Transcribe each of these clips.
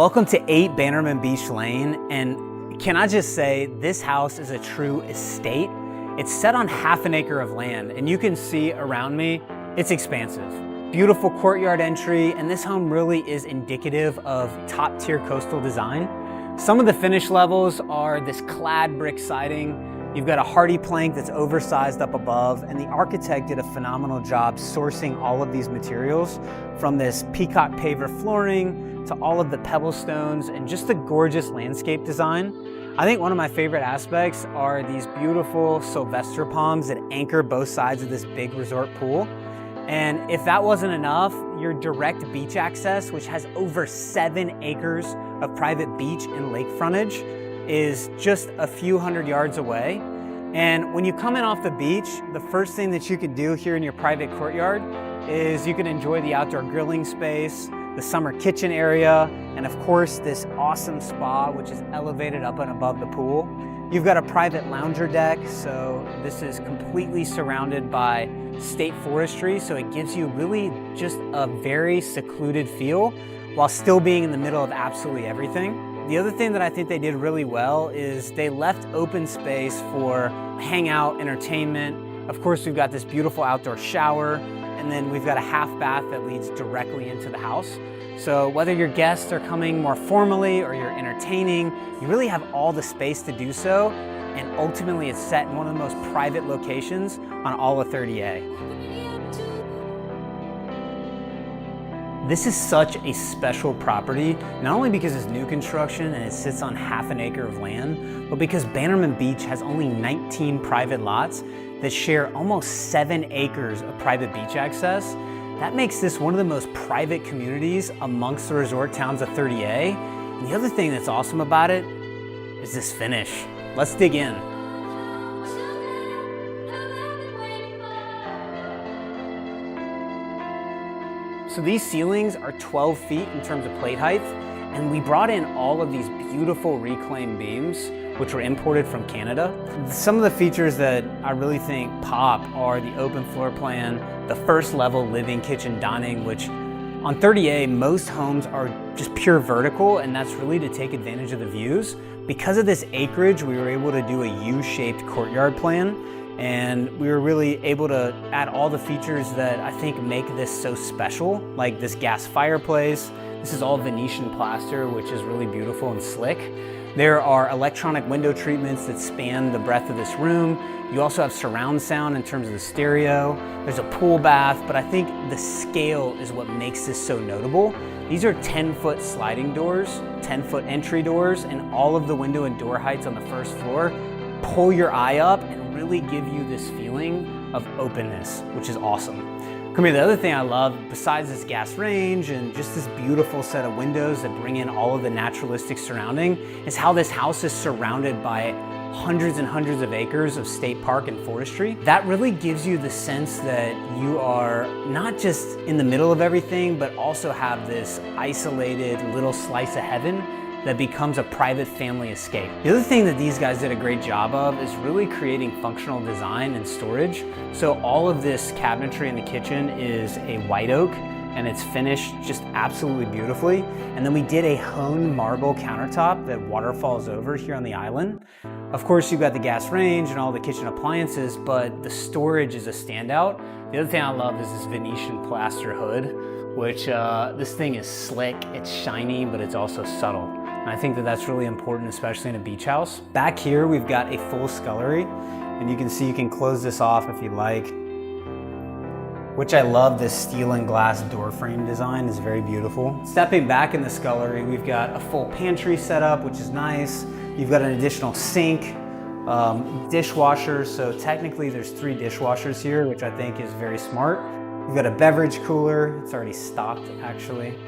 Welcome to 8 Bannerman Beach Lane, and can I just say, this house is a true estate. It's set on half an acre of land, and you can see around me, it's expansive. Beautiful courtyard entry, and this home really is indicative of top-tier coastal design. Some of the finish levels are this clad brick siding. You've got a hardy plank that's oversized up above, and the architect did a phenomenal job sourcing all of these materials, from this peacock paver flooring to all of the pebble stones and just the gorgeous landscape design. I think one of my favorite aspects are these beautiful Sylvester palms that anchor both sides of this big resort pool. And if that wasn't enough, your direct beach access, which has over 7 acres of private beach and lake frontage, is just a few hundred yards away. And when you come in off the beach, the first thing that you can do here in your private courtyard is you can enjoy the outdoor grilling space, the summer kitchen area, and of course this awesome spa, which is elevated up and above the pool. You've got a private lounger deck, so this is completely surrounded by state forestry, so it gives you really just a very secluded feel while still being in the middle of absolutely everything. The other thing that I think they did really well is they left open space for hangout, entertainment. Of course, we've got this beautiful outdoor shower, and then we've got a half bath that leads directly into the house. So whether your guests are coming more formally or you're entertaining, you really have all the space to do so, and ultimately it's set in one of the most private locations on all of 30A. This is such a special property, not only because it's new construction and it sits on half an acre of land, but because Bannerman Beach has only 19 private lots that share almost 7 acres of private beach access. That makes this one of the most private communities amongst the resort towns of 30A. And the other thing that's awesome about it is this finish. Let's dig in. So these ceilings are 12 feet in terms of plate height, and we brought in all of these beautiful reclaimed beams, which were imported from Canada. Some of the features that I really think pop are the open floor plan, the first level living, kitchen, dining, which on 30A, most homes are just pure vertical, and that's really to take advantage of the views. Because of this acreage, we were able to do a U-shaped courtyard plan, and we were really able to add all the features that I think make this so special, like this gas fireplace. This is all Venetian-plaster, which is really beautiful and slick. There are electronic window treatments that span the breadth of this room. You also have surround sound in terms of the stereo. There's a pool bath, but I think the scale is what makes this so notable. These are 10-foot sliding doors, 10-foot entry doors, and all of the window and door heights on the first floor pull your eye up and really give you this feeling of openness, which is awesome. Come here, the other thing I love, besides this gas range and just this beautiful set of windows that bring in all of the naturalistic surrounding, is how this house is surrounded by hundreds and hundreds of acres of state park and forestry. That really gives you the sense that you are not just in the middle of everything, but also have this isolated little slice of heaven that becomes a private family escape. The other thing that these guys did a great job of is really creating functional design and storage. So all of this cabinetry in the kitchen is a white oak, and it's finished just absolutely beautifully. And then we did a honed marble countertop that waterfalls over here on the island. Of course, you've got the gas range and all the kitchen appliances, but the storage is a standout. The other thing I love is this Venetian-plaster hood, which this thing is slick, it's shiny, but it's also subtle. And I think that that's really important, especially in a beach house. Back here, we've got a full scullery, and you can see you can close this off if you like, which I love. This steel and glass door frame design is very beautiful. Stepping back in the scullery, we've got a full pantry set up, which is nice. You've got an additional sink, dishwasher, so technically there's 3 dishwashers here, which I think is very smart. You've got a beverage cooler, it's already stocked actually.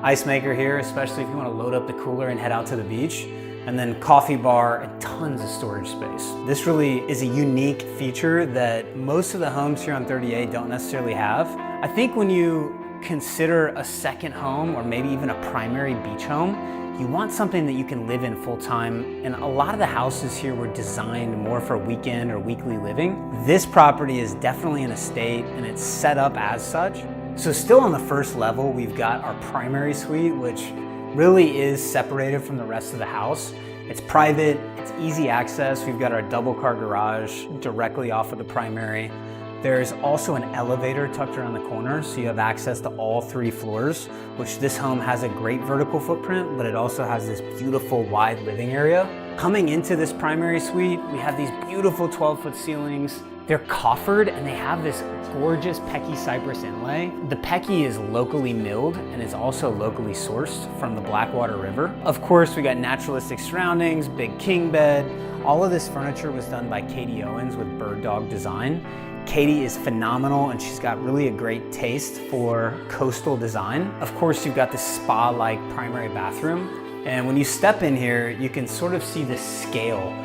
Ice maker here, especially if you want to load up the cooler and head out to the beach. And then coffee bar and tons of storage space. This really is a unique feature that most of the homes here on 30A don't necessarily have. I think when you consider a second home or maybe even a primary beach home, you want something that you can live in full time. And a lot of the houses here were designed more for weekend or weekly living. This property is definitely an estate, and it's set up as such. So still on the first level, we've got our primary suite, which really is separated from the rest of the house. It's private, it's easy access. We've got our double car garage directly off of the primary. There's also an elevator tucked around the corner, so you have access to all 3 floors, which this home has a great vertical footprint, but it also has this beautiful wide living area. Coming into this primary suite, we have these beautiful 12-foot ceilings. They're coffered and they have this gorgeous Pecky cypress inlay. The Pecky is locally milled and is also locally sourced from the Blackwater River. Of course, we got naturalistic surroundings, big king bed. All of this furniture was done by Katie Owens with Bird Dog Design. Katie is phenomenal and she's got really a great taste for coastal design. Of course, you've got this spa-like primary bathroom. And when you step in here, you can sort of see the scale.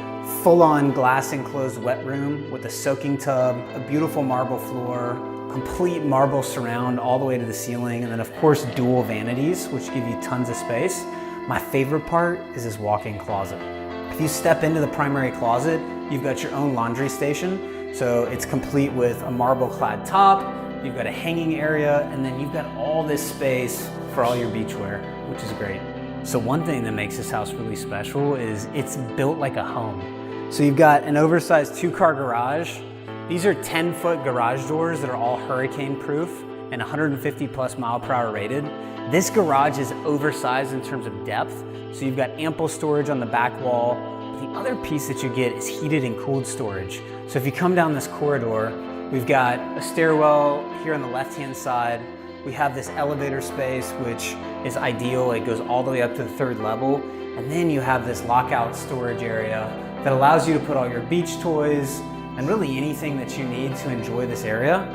Full-on glass enclosed wet room with a soaking tub, a beautiful marble floor, complete marble surround all the way to the ceiling, and then of course dual vanities, which give you tons of space. My favorite part is this walk-in closet. If you step into the primary closet, you've got your own laundry station. So it's complete with a marble clad top, you've got a hanging area, and then you've got all this space for all your beachwear, which is great. So one thing that makes this house really special is it's built like a home. So you've got an oversized 2-car garage. These are 10-foot garage doors that are all hurricane proof and 150 plus mile/hour rated. This garage is oversized in terms of depth. So you've got ample storage on the back wall. The other piece that you get is heated and cooled storage. So if you come down this corridor, we've got a stairwell here on the left-hand side. We have this elevator space, which is ideal. It goes all the way up to the 3rd level. And then you have this lockout storage area that allows you to put all your beach toys and really anything that you need to enjoy this area.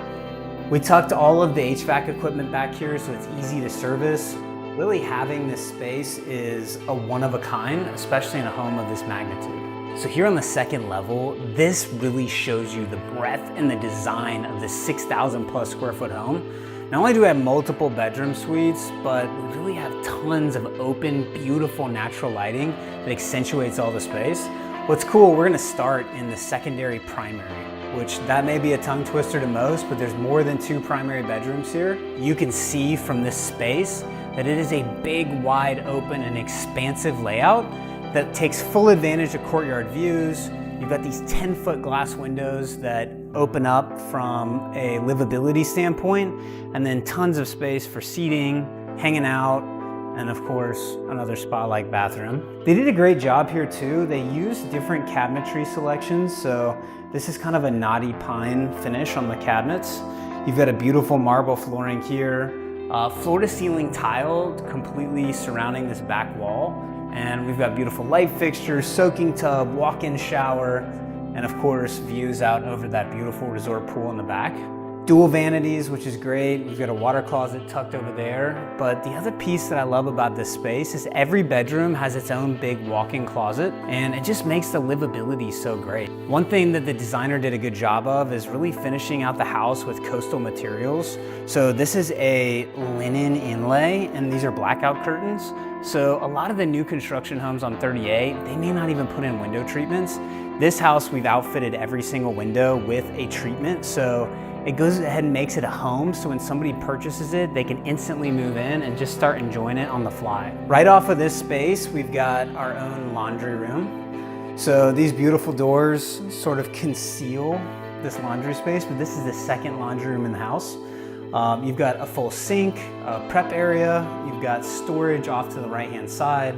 We tucked all of the HVAC equipment back here so it's easy to service. Really having this space is a one-of-a-kind, especially in a home of this magnitude. So here on the 2nd level, this really shows you the breadth and the design of this 6,000 plus square foot home. Not only do we have multiple bedroom suites, but we really have tons of open, beautiful natural lighting that accentuates all the space. What's cool, we're gonna start in the secondary primary, which that may be a tongue twister to most, but there's more than 2 primary bedrooms here. You can see from this space that it is a big, wide open and expansive layout that takes full advantage of courtyard views. You've got these 10-foot glass windows that open up from a livability standpoint, and then tons of space for seating, hanging out, and of course, another spa-like bathroom. They did a great job here too. They used different cabinetry selections, so this is kind of a knotty pine finish on the cabinets. You've got a beautiful marble flooring here, floor-to-ceiling tile completely surrounding this back wall. And we've got beautiful light fixtures, soaking tub, walk-in shower, and of course, views out over that beautiful resort pool in the back. Dual vanities, which is great. You've got a water closet tucked over there. But the other piece that I love about this space is every bedroom has its own big walk-in closet, and it just makes the livability so great. One thing that the designer did a good job of is really finishing out the house with coastal materials. So this is a linen inlay, and these are blackout curtains. So a lot of the new construction homes on 38, they may not even put in window treatments. This house, we've outfitted every single window with a treatment. So it goes ahead and makes it a home, so when somebody purchases it, they can instantly move in and just start enjoying it on the fly. Right off of this space, we've got our own laundry room. So these beautiful doors sort of conceal this laundry space, but this is the 2nd laundry room in the house. You've got a full sink, a prep area, you've got storage off to the right-hand side,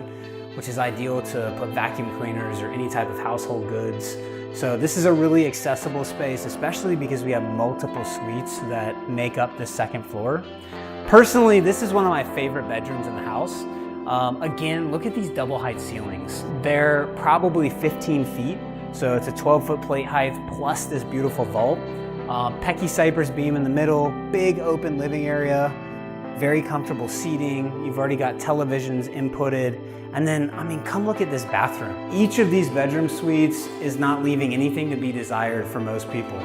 which is ideal to put vacuum cleaners or any type of household goods. So this is a really accessible space, especially because we have multiple suites that make up the 2nd floor. Personally, this is one of my favorite bedrooms in the house. Again, look at these double height ceilings. They're probably 15 feet, so it's a 12-foot plate height plus this beautiful vault. Pecky cypress beam in the middle, big open living area, very comfortable seating. You've already got televisions inputted. And then, I mean, come look at this bathroom. Each of these bedroom suites is not leaving anything to be desired for most people.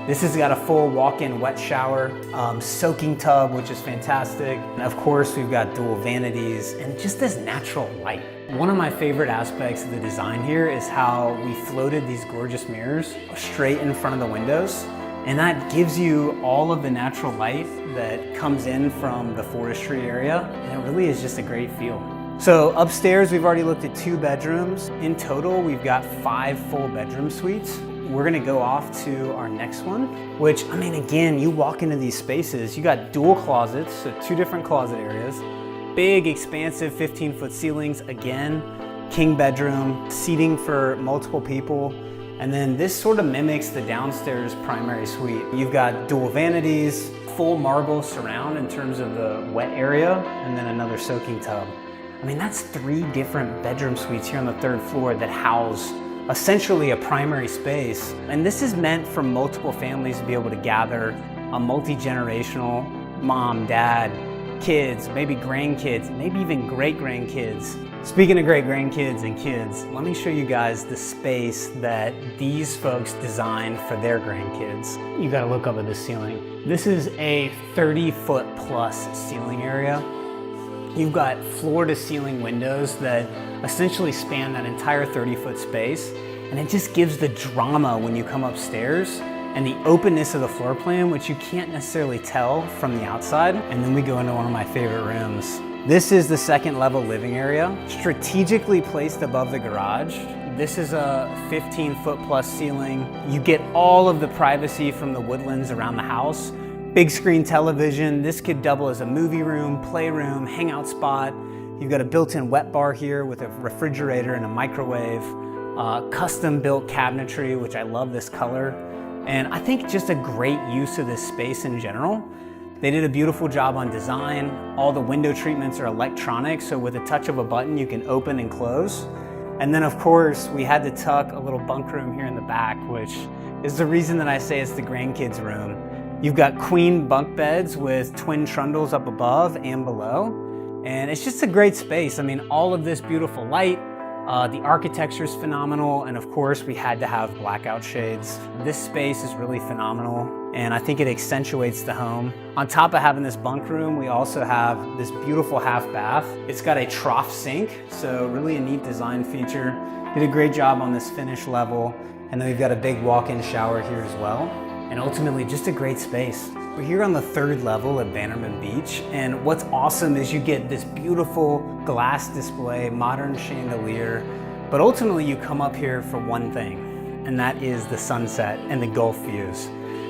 This has got a full walk-in wet shower, soaking tub, which is fantastic. And of course, we've got dual vanities and just this natural light. One of my favorite aspects of the design here is how we floated these gorgeous mirrors straight in front of the windows. And that gives you all of the natural light that comes in from the forestry area. And it really is just a great feel. So upstairs, we've already looked at 2 bedrooms. In total, we've got 5 full bedroom suites. We're gonna go off to our next one, which, I mean, again, you walk into these spaces, you got dual closets, so 2 different closet areas, big, expansive 15-foot ceilings, again, king bedroom, seating for multiple people. And then this sort of mimics the downstairs primary suite. You've got dual vanities, full marble surround in terms of the wet area, and then another soaking tub. I mean, that's 3 different bedroom suites here on the 3rd floor that house essentially a primary space. And this is meant for multiple families to be able to gather, a multi-generational mom, dad, kids, maybe grandkids, maybe even great-grandkids. Speaking of great-grandkids and kids, let me show you guys the space that these folks designed for their grandkids. You gotta look up at this ceiling. This is a 30-foot plus ceiling area. You've got floor-to-ceiling windows that essentially span that entire 30-foot space, and it just gives the drama when you come upstairs and the openness of the floor plan, which you can't necessarily tell from the outside. And then we go into one of my favorite rooms. This is the 2nd level living area, strategically placed above the garage. This is a 15-foot plus ceiling. You get all of the privacy from the woodlands around the house. Big screen television. This could double as a movie room, playroom, hangout spot. You've got a built-in wet bar here with a refrigerator and a microwave. Custom built cabinetry, which I love this color. And I think just a great use of this space in general. They did a beautiful job on design. All the window treatments are electronic, so with a touch of a button, you can open and close. And then of course, we had to tuck a little bunk room here in the back, which is the reason that I say it's the grandkids' room. You've got queen bunk beds with twin trundles up above and below. And it's just a great space. I mean, all of this beautiful light, the architecture is phenomenal. And of course, we had to have blackout shades. This space is really phenomenal, and I think it accentuates the home. On top of having this bunk room, we also have this beautiful half bath. It's got a trough sink, so really a neat design feature. Did a great job on this finish level. And then we've got a big walk-in shower here as well. And ultimately, just a great space. We're here on the 3rd level at Bannerman Beach, and what's awesome is you get this beautiful glass display, modern chandelier, but ultimately you come up here for one thing, and that is the sunset and the Gulf views.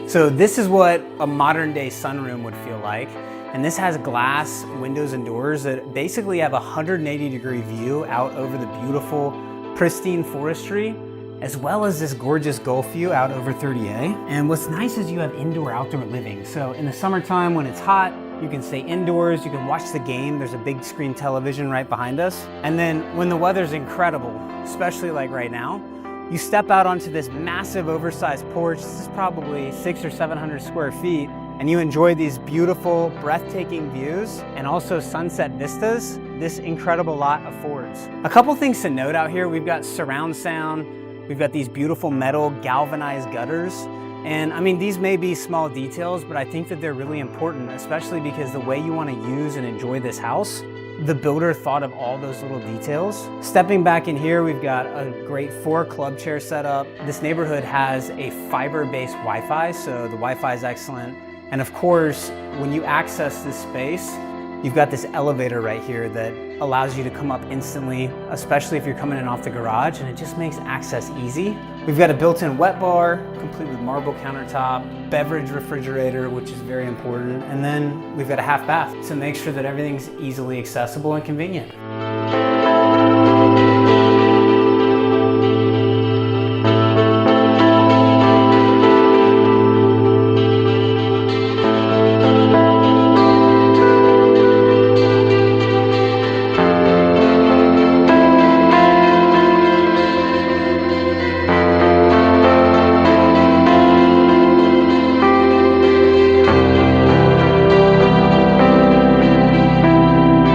So this is what a modern day sunroom would feel like, and this has glass windows and doors that basically have a 180-degree view out over the beautiful, pristine forestry, as well as this gorgeous Gulf view out over 30A. And what's nice is you have indoor-outdoor living. So in the summertime when it's hot, you can stay indoors, you can watch the game. There's a big screen television right behind us. And then when the weather's incredible, especially like right now, you step out onto this massive oversized porch. This is probably 600 or 700 square feet. And you enjoy these beautiful, breathtaking views and also sunset vistas this incredible lot affords. A couple things to note out here. We've got surround sound. We've got these beautiful metal galvanized gutters. And I mean, these may be small details, but I think that they're really important, especially because the way you want to use and enjoy this house, the builder thought of all those little details. Stepping back in here, we've got a great 4 club chair setup. This neighborhood has a fiber-based Wi-Fi, so the Wi-Fi is excellent. And of course, when you access this space, you've got this elevator right here that allows you to come up instantly, especially if you're coming in off the garage, and it just makes access easy. We've got a built-in wet bar, complete with marble countertop, beverage refrigerator, which is very important, and then we've got a half bath to make sure that everything's easily accessible and convenient.